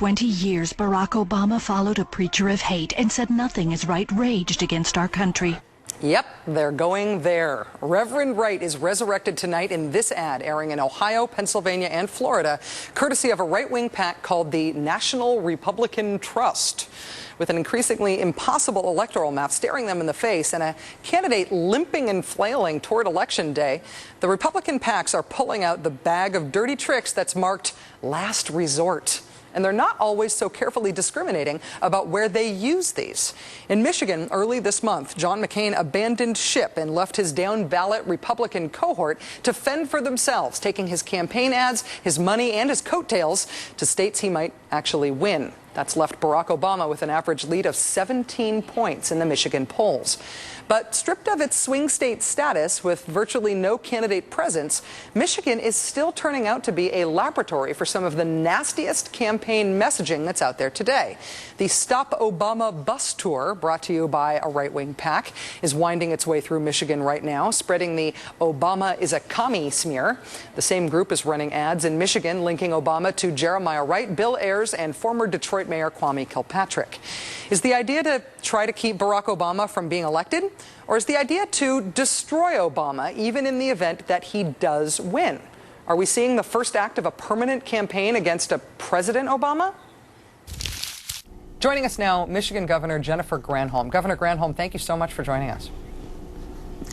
20 years, Barack Obama followed a preacher of hate and said nothing is right raged against our country. Yep, they're going there. Reverend Wright is resurrected tonight in this ad airing in Ohio, Pennsylvania, and Florida, courtesy of a right-wing PAC called the National Republican Trust. With an increasingly impossible electoral map staring them in the face and a candidate limping and flailing toward Election Day, the Republican PACs are pulling out the bag of dirty tricks that's marked last resort. And they're not always so carefully discriminating about where they use these. In Michigan, early this month, John McCain abandoned ship and left his down-ballot Republican cohort to fend for themselves, taking his campaign ads, his money, and his coattails to states he might actually win. That's left Barack Obama with an average lead of 17 points in the Michigan polls. But stripped of its swing state status with virtually no candidate presence, Michigan is still turning out to be a laboratory for some of the nastiest campaign messaging that's out there today. The Stop Obama bus tour, brought to you by a right-wing PAC, is winding its way through Michigan right now, spreading the Obama is a commie smear. The same group is running ads in Michigan linking Obama to Jeremiah Wright, Bill Ayers, and former Detroit Mayor Kwame Kilpatrick. Is the idea to try to keep Barack Obama from being elected? Or is the idea to destroy Obama, even in the event that he does win? Are we seeing the first act of a permanent campaign against a President Obama? Joining us now, Michigan Governor Jennifer Granholm. Governor Granholm, thank you so much for joining us.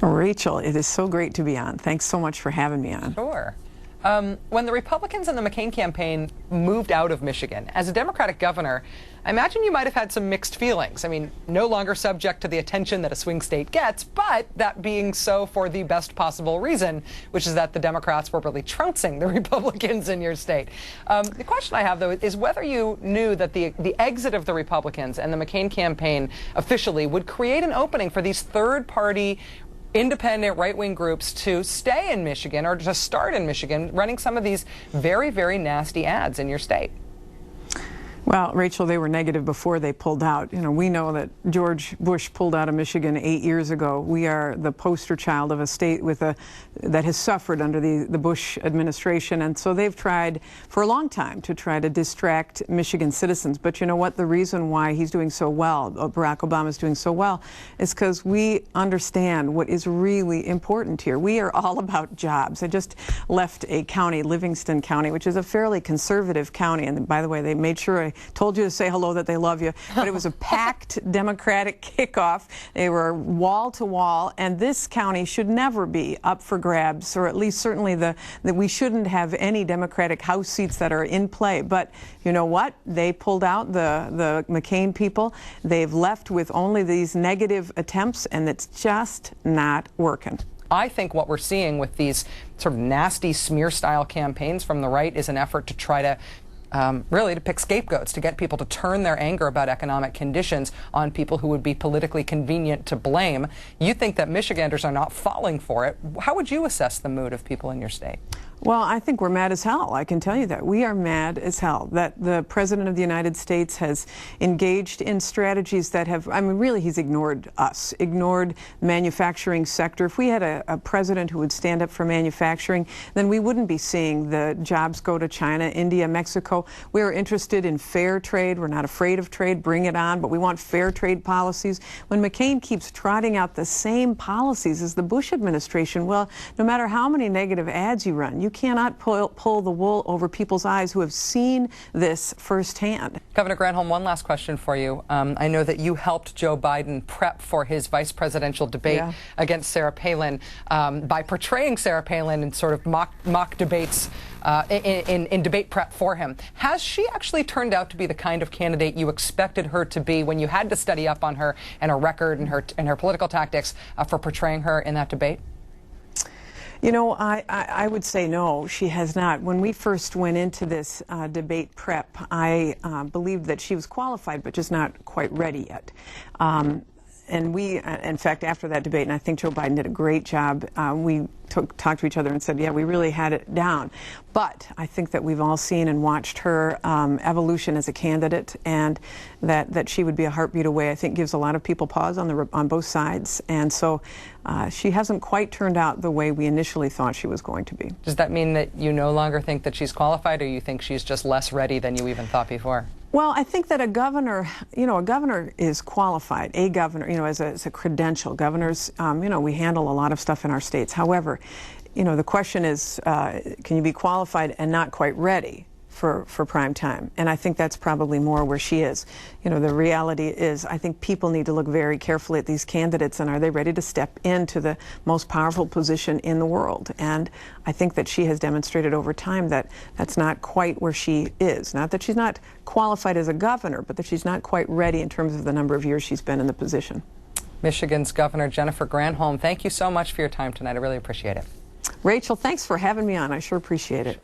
Rachel, it is so great to be on. Thanks so much for having me on. Sure. When the Republicans and the McCain campaign moved out of Michigan, as a Democratic governor, I imagine you might have had some mixed feelings. I mean, no longer subject to the attention that a swing state gets, but that being so for the best possible reason, which is that the Democrats were really trouncing the Republicans in your state. The question I have, though, is whether you knew that the exit of the Republicans and the McCain campaign officially would create an opening for these third-party independent right-wing groups to stay in Michigan or to start in Michigan running some of these very, very nasty ads in your state. Well, Rachel, they were negative before they pulled out. You know, we know that George Bush pulled out of Michigan 8 years ago. We are the poster child of a state with that has suffered under the Bush administration, and so they've tried for a long time to try to distract Michigan citizens. But you know what? The reason why he's doing so well, Barack Obama is doing so well, is because we understand what is really important here. We are all about jobs. I just left a county, Livingston County, which is a fairly conservative county, and by the way, they made sure I told you to say hello, that they love you, but it was a packed Democratic kickoff. They were wall to wall, and this county should never be up for grabs, or at least certainly that we shouldn't have any Democratic House seats that are in play. But you know what? They pulled out the McCain people. They've left with only these negative attempts, and it's just not working. I think what we're seeing with these sort of nasty smear-style campaigns from the right is an effort to try to really to pick scapegoats, to get people to turn their anger about economic conditions on people who would be politically convenient to blame. You think that Michiganders are not falling for it. How would you assess the mood of people in your state? Well, I think we're mad as hell. I can tell you that. We are mad as hell that the President of the United States has engaged in strategies that have, I mean, really, he's ignored us, ignored manufacturing sector. If we had a president who would stand up for manufacturing, then we wouldn't be seeing the jobs go to China, India, Mexico. We are interested in fair trade. We're not afraid of trade. Bring it on. But we want fair trade policies. When McCain keeps trotting out the same policies as the Bush administration, well, no matter how many negative ads you run, you cannot pull the wool over people's eyes who have seen this firsthand. Governor Granholm, one last question for you. I know that you helped Joe Biden prep for his vice presidential debate against Sarah Palin by portraying Sarah Palin in sort of mock debates in debate prep for him. Has she actually turned out to be the kind of candidate you expected her to be when you had to study up on her and her record and her political tactics for portraying her in that debate? You know, I would say no, she has not. When we first went into this debate prep, I believed that she was qualified, but just not quite ready yet. And we, in fact, after that debate, and I think Joe Biden did a great job, we talked to each other and said, yeah, we really had it down. But I think that we've all seen and watched her evolution as a candidate, and that she would be a heartbeat away, I think, gives a lot of people pause on both sides. And so she hasn't quite turned out the way we initially thought she was going to be. Does that mean that you no longer think that she's qualified, or you think she's just less ready than you even thought before? Well, I think that a governor is qualified. A governor, as a credential. Governors, we handle a lot of stuff in our states. However, the question is, can you be qualified and not quite ready for prime time? And I think that's probably more where she is. The reality is, I think people need to look very carefully at these candidates and are they ready to step into the most powerful position in the world? And I think that she has demonstrated over time that that's not quite where she is. Not that she's not qualified as a governor, but that she's not quite ready in terms of the number of years she's been in the position. Michigan's Governor Jennifer Granholm, thank you so much for your time tonight. I really appreciate it. Rachel, thanks for having me on. I sure appreciate it.